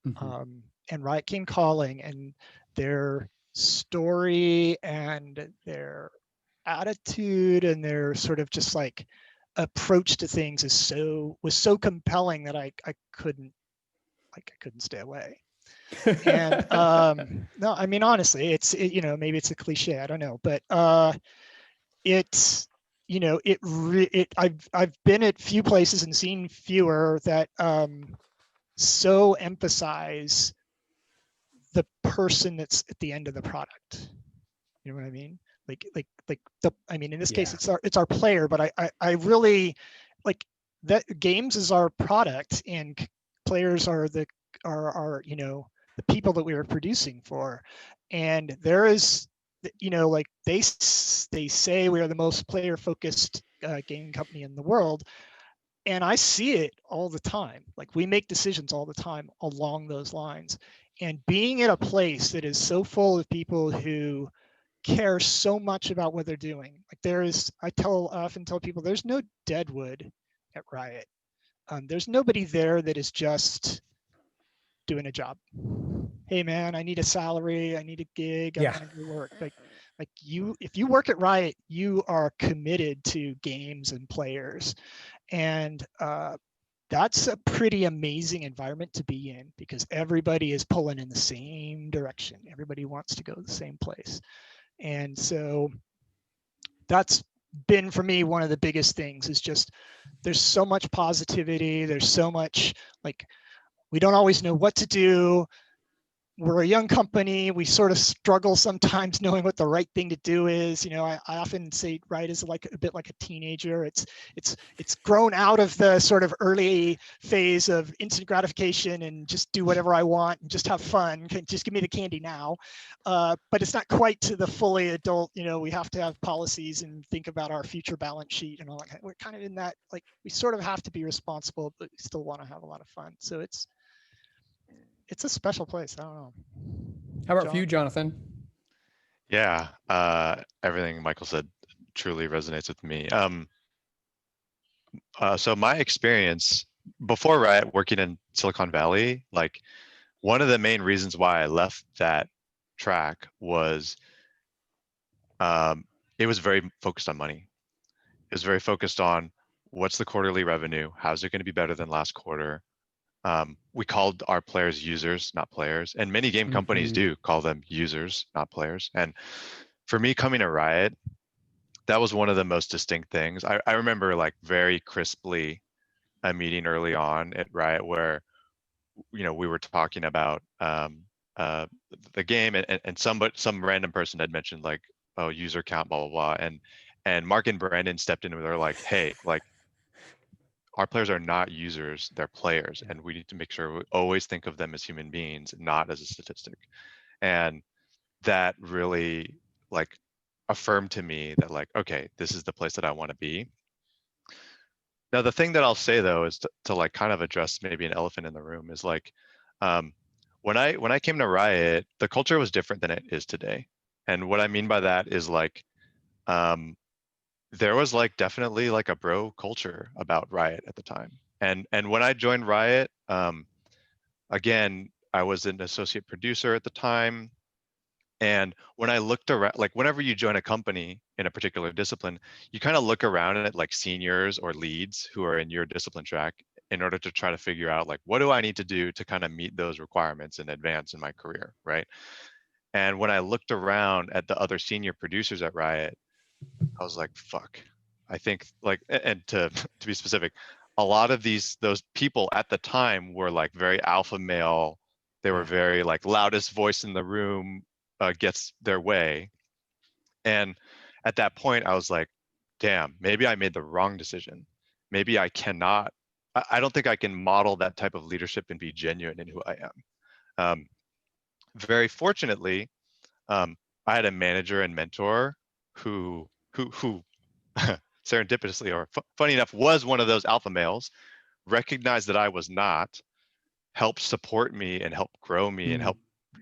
Mm-hmm. And Riot came calling, and their story and their attitude and their sort of just like approach to things was so compelling that I couldn't stay away. And no, I mean, honestly, maybe it's a cliche, I don't know, but I've been at few places and seen fewer that so emphasize the person that's at the end of the product. You know what I mean? In this case, it's our player, but I really like that. Games is our product, and players are the people that we are producing for. And there is you know, like they say we are the most player focused gaming company in the world. And I see it all the time. Like we make decisions all the time along those lines. And being in a place that is so full of people who care so much about what they're doing. Like there is, I often tell people there's no deadwood at Riot. There's nobody there that is just doing a job. Hey man, I need a salary, I need a gig, I'm gonna go work. Like you, if you work at Riot, you are committed to games and players. And that's a pretty amazing environment to be in because everybody is pulling in the same direction. Everybody wants to go to the same place. And so that's been for me one of the biggest things is just there's so much positivity. There's so much like we don't always know what to do. We're a young company. We sort of struggle sometimes knowing what the right thing to do is. You know, I often say Riot is like a bit like a teenager. It's grown out of the sort of early phase of instant gratification and just do whatever I want and just have fun. Just give me the candy now. But it's not quite to the fully adult. You know, we have to have policies and think about our future balance sheet and all that. We're kind of in that, like we sort of have to be responsible, but we still want to have a lot of fun. So it's a special place. I don't know. How about for you, Jonathan? Yeah, everything Michael said truly resonates with me. So my experience before Riot working in Silicon Valley, like one of the main reasons why I left that track was it was very focused on money. It was very focused on what's the quarterly revenue? How's it going to be better than last quarter? We called our players users, not players. And many game companies do call them users, not players. And for me coming to Riot, that was one of the most distinct things. I remember like very crisply a meeting early on at Riot where, you know, we were talking about the game and some random person had mentioned like, oh, user count, blah, blah, blah. And Mark and Brandon stepped in and they're like, hey, like, our players are not users, they're players. And we need to make sure we always think of them as human beings, not as a statistic. And that really like affirmed to me that like, okay, this is the place that I want to be. Now, the thing that I'll say though, is to like kind of address maybe an elephant in the room is like, when I came to Riot, the culture was different than it is today. And what I mean by that is like, there was like definitely like a bro culture about Riot at the time. And when I joined Riot, again, I was an associate producer at the time. And when I looked around, like whenever you join a company in a particular discipline, you kind of look around at like seniors or leads who are in your discipline track in order to try to figure out like, what do I need to do to kind of meet those requirements and advance in my career, right? And when I looked around at the other senior producers at Riot, I was like, fuck. I think like, and to be specific, a lot of those people at the time were like very alpha male. They were very like loudest voice in the room gets their way. And at that point I was like, damn, maybe I made the wrong decision. Maybe I cannot, I don't think I can model that type of leadership and be genuine in who I am. Very fortunately, I had a manager and mentor who serendipitously or funny enough was one of those alpha males, recognized that I was not, helped support me and help grow me and help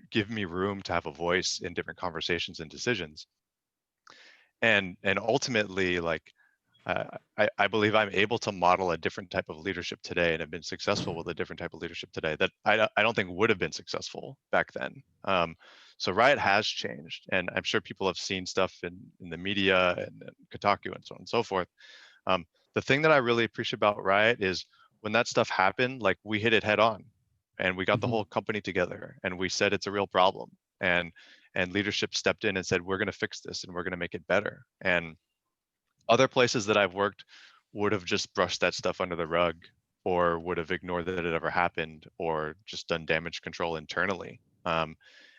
give me room to have a voice in different conversations and decisions. And ultimately, like I believe I'm able to model a different type of leadership today and have been successful with a different type of leadership today that I don't think would have been successful back then. So Riot has changed, and I'm sure people have seen stuff in the media and Kotaku and so on and so forth. The thing that I really appreciate about Riot is when that stuff happened, like we hit it head on, and we got the whole company together, and we said it's a real problem, and leadership stepped in and said we're going to fix this and we're going to make it better. And other places that I've worked would have just brushed that stuff under the rug or would have ignored that it ever happened or just done damage control internally.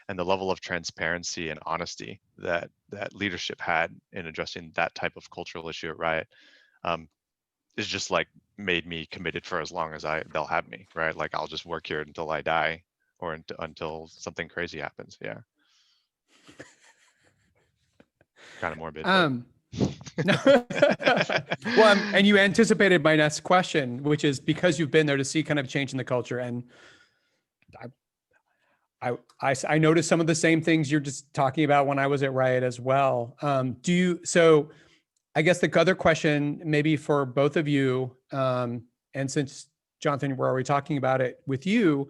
And the level of transparency and honesty that leadership had in addressing that type of cultural issue at Riot is just like made me committed for as long as they'll have me, right? Like I'll just work here until I die or until something crazy happens. Yeah. kind of morbid. No. Well, and you anticipated my next question, which is because you've been there to see kind of change in the culture, and I noticed some of the same things you're just talking about when I was at Riot as well. So I guess the other question maybe for both of you, and since Jonathan, we're already talking about it with you,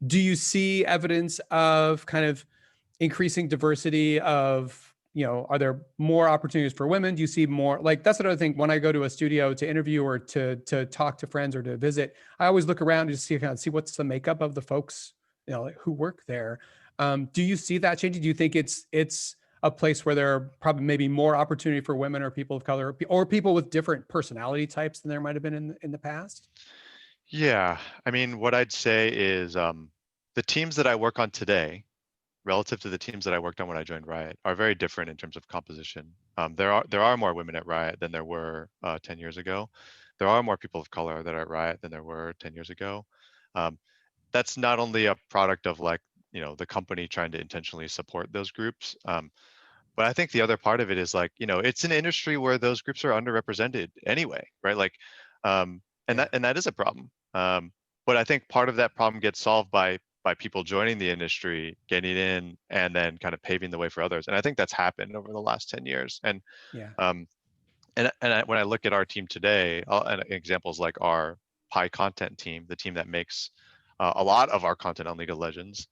do you see evidence of kind of increasing diversity of, are there more opportunities for women? Do you see more, like, that's another thing when I go to a studio to interview or to talk to friends or to visit, I always look around to see what's the makeup of the folks, who work there. Do you see that changing? Do you think it's a place where there are probably maybe more opportunity for women or people of color or people with different personality types than there might've been in the past? Yeah, I mean, what I'd say is the teams that I work on today, relative to the teams that I worked on when I joined Riot, are very different in terms of composition. There are more women at Riot than there were 10 years ago. There are more people of color that are at Riot than there were 10 years ago. That's not only a product of the company trying to intentionally support those groups, but I think the other part of it is it's an industry where those groups are underrepresented anyway, right? And that is a problem. But I think part of that problem gets solved by people joining the industry, getting in, and then kind of paving the way for others. And I think that's happened over the last 10 years. And when I look at our team today, and examples like our Pi content team, the team that makes a lot of our content on League of Legends,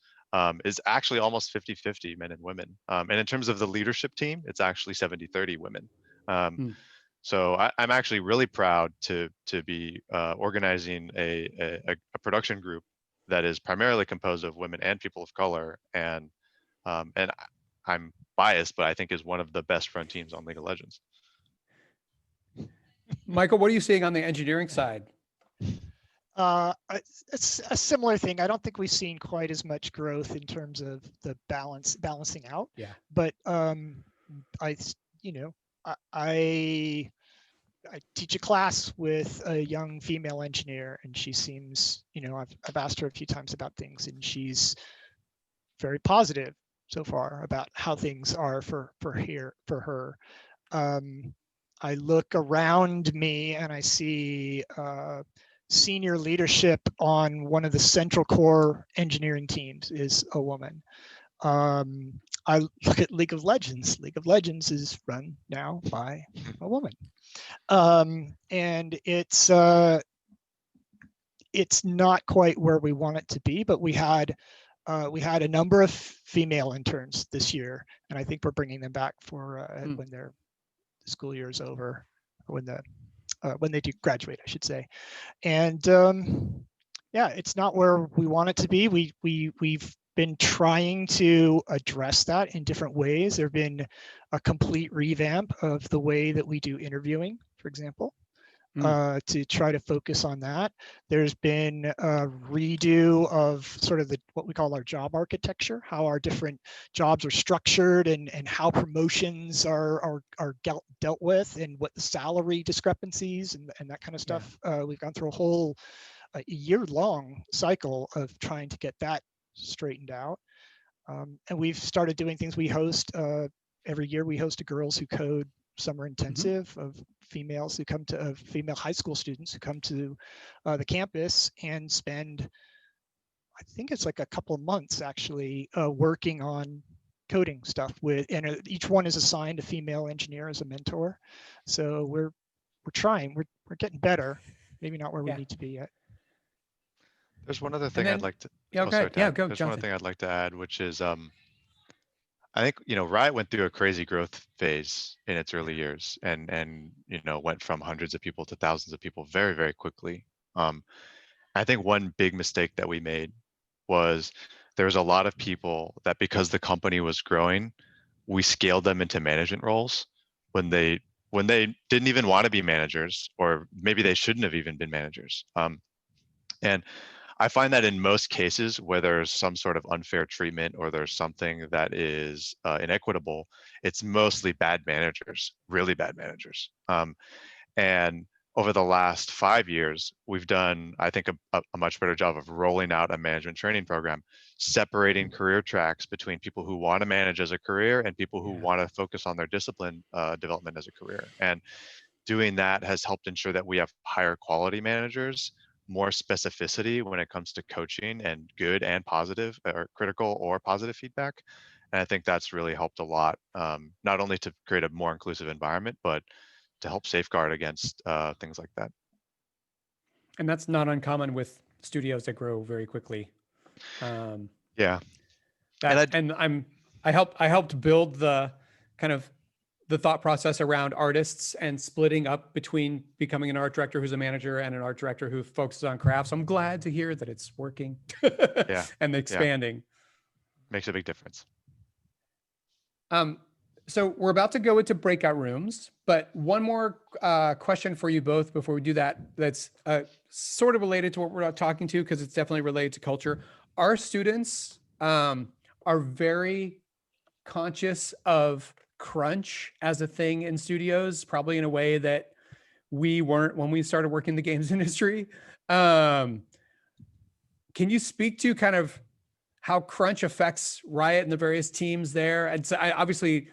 is actually almost 50-50 men and women. And in terms of the leadership team, it's actually 70-30 women. So I'm actually really proud to be organizing a production group that is primarily composed of women and people of color. And I'm biased, but I think is one of the best run teams on League of Legends. Michael, what are you seeing on the engineering side? It's a similar thing. I don't think we've seen quite as much growth in terms of the balancing out. Yeah. But I teach a class with a young female engineer, and she seems, I've asked her a few times about things, and she's very positive so far about how things are for her. I look around me and I see senior leadership on one of the central core engineering teams is a woman. I look at League of Legends. League of Legends is run now by a woman. And it's not quite where we want it to be, but we had a number of female interns this year, and I think we're bringing them back for when the school year is over, or when they do graduate, I should say. And yeah, it's not where we want it to be. We've been trying to address that in different ways. There've been a complete revamp of the way that we do interviewing, for example, to try to focus on that. There's been a redo of sort of what we call our job architecture, how our different jobs are structured, and how promotions are dealt with, and what the salary discrepancies and that kind of stuff. We've gone through a whole year-long cycle of trying to get that straightened out. And we've started doing things. We host every year, we host a Girls Who Code summer intensive of females who come to female high school students who come to the campus and spend, I think it's like a couple of months actually working on coding stuff and each one is assigned a female engineer as a mentor. So we're trying, we're getting better, maybe not where we need to be yet. There's one other thing I'd like to. Go, There's Jonathan. one thing I'd like to add, which is I think Riot went through a crazy growth phase in its early years, and went from hundreds of people to thousands of people very, very quickly. I think one big mistake that we made was there was a lot of people that, because the company was growing, we scaled them into management roles when they didn't even want to be managers, or maybe they shouldn't have even been managers. And I find that in most cases where there's some sort of unfair treatment or there's something that is inequitable, it's mostly bad managers, really bad managers. And over the last 5 years, we've done, I think, a much better job of rolling out a management training program, separating career tracks between people who want to manage as a career and people who want to focus on their discipline development as a career. And doing that has helped ensure that we have higher quality managers, more specificity when it comes to coaching, and good and positive or critical or positive feedback. And I think that's really helped a lot, not only to create a more inclusive environment, but to help safeguard against things like that. And that's not uncommon with studios that grow very quickly. Yeah. I helped build the kind of the thought process around artists and splitting up between becoming an art director who's a manager and an art director who focuses on craft. So I'm glad to hear that it's working and expanding. Yeah. Makes a big difference. So we're about to go into breakout rooms, but one more question for you both before we do that. That's sort of related to what we're talking to, because it's definitely related to culture. Our students are very conscious of crunch as a thing in studios, probably in a way that we weren't when we started working in the games industry. Can you speak to kind of how crunch affects Riot and the various teams there? And so obviously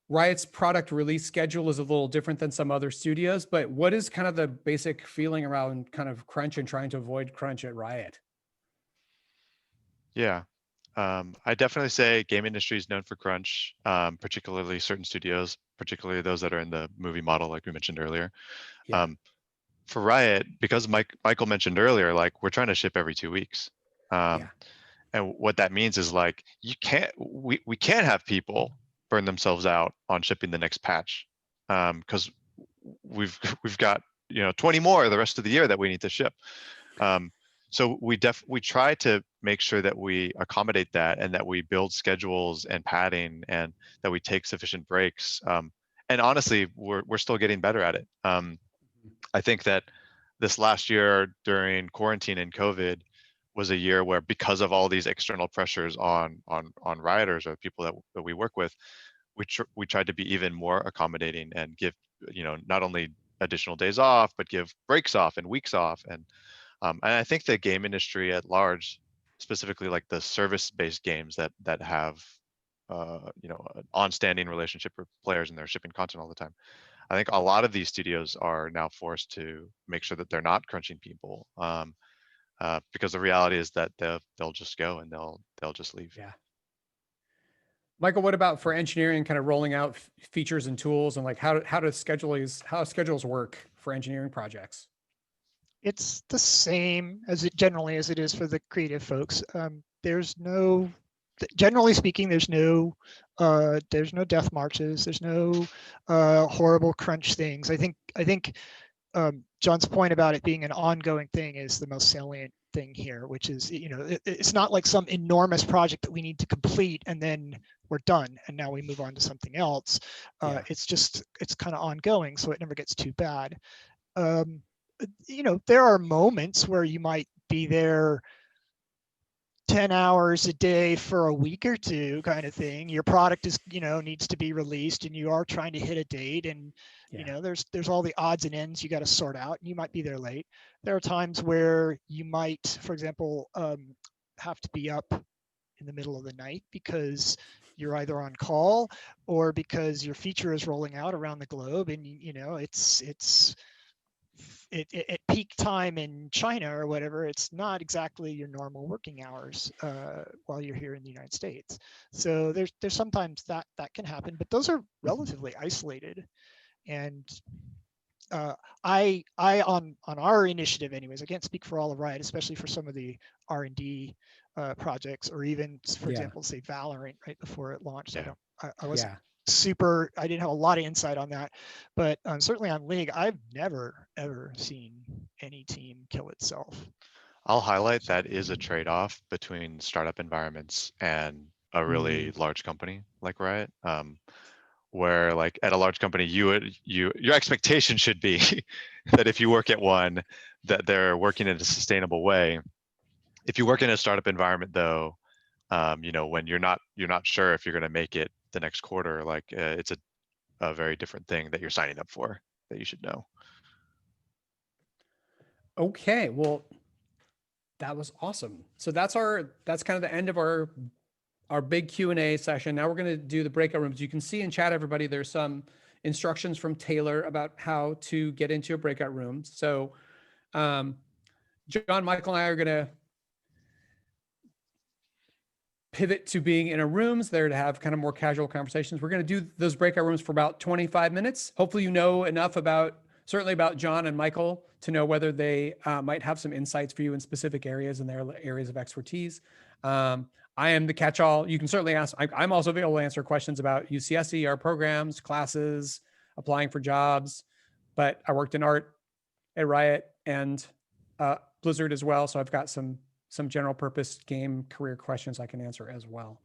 Riot's product release schedule is a little different than some other studios, but what is kind of the basic feeling around kind of crunch and trying to avoid crunch at Riot? Yeah. I definitely say game industry is known for crunch, particularly certain studios, particularly those that are in the movie model, like we mentioned earlier. Yeah. For Riot, because Michael mentioned earlier, like we're trying to ship every 2 weeks. And what that means is like we can't have people burn themselves out on shipping the next patch, because we've got 20 more the rest of the year that we need to ship. So we try to make sure that we accommodate that, and that we build schedules and padding, and that we take sufficient breaks. And honestly, we're still getting better at it. I think that this last year during quarantine and COVID was a year where, because of all these external pressures on rioters or people that we work with, we tried to be even more accommodating and give not only additional days off, but give breaks off and weeks off. And I think the game industry at large, specifically like the service-based games that have an on-standing relationship with players and they're shipping content all the time, I think a lot of these studios are now forced to make sure that they're not crunching people, because the reality is that they'll just go and they'll just leave. Yeah. Michael, what about for engineering, kind of rolling out features and tools, and like how schedules work for engineering projects? It's the same as it is for the creative folks. Generally speaking, there's no death marches. There's no horrible crunch things. I think John's point about it being an ongoing thing is the most salient thing here, which is, it's not like some enormous project that we need to complete and then we're done and now we move on to something else. It's kind of ongoing, so it never gets too bad. There are moments where you might be there 10 hours a day for a week or two, kind of thing. Your product is, needs to be released and you are trying to hit a date, and there's all the odds and ends you got to sort out, and you might be there late. There are times where you might, for example, have to be up in the middle of the night because you're either on call or because your feature is rolling out around the globe, and it's at peak time in China or whatever. It's not exactly your normal working hours while you're here in the United States. So there's sometimes that can happen, but those are relatively isolated. And I on our initiative anyways, I can't speak for all of Riot, especially for some of the R&D projects, or even, for example, say Valorant right before it launched. I wasn't I didn't have a lot of insight on that, but certainly on League, I've never ever seen any team kill itself. I'll highlight that is a trade-off between startup environments and a really large company like Riot, where like at a large company, your expectation should be that if you work at one, that they're working in a sustainable way. If you work in a startup environment, though, when you're not sure if you're going to make it the next quarter, like it's a very different thing that you're signing up for, that you should know. Okay, well, that was awesome. So that's kind of the end of our big Q&A session. Now we're going to do the breakout rooms. You can see in chat, everybody, there's some instructions from Taylor about how to get into a breakout room. So John, Michael, and I are going to pivot to being in a rooms there to have kind of more casual conversations. We're going to do those breakout rooms for about 25 minutes. Hopefully you know enough certainly about John and Michael to know whether they might have some insights for you in specific areas and their areas of expertise. I am the catch-all. You can certainly ask. I'm also available to answer questions about UCSC, our programs, classes, applying for jobs. But I worked in art at Riot and Blizzard as well. So I've got some general purpose game career questions I can answer as well.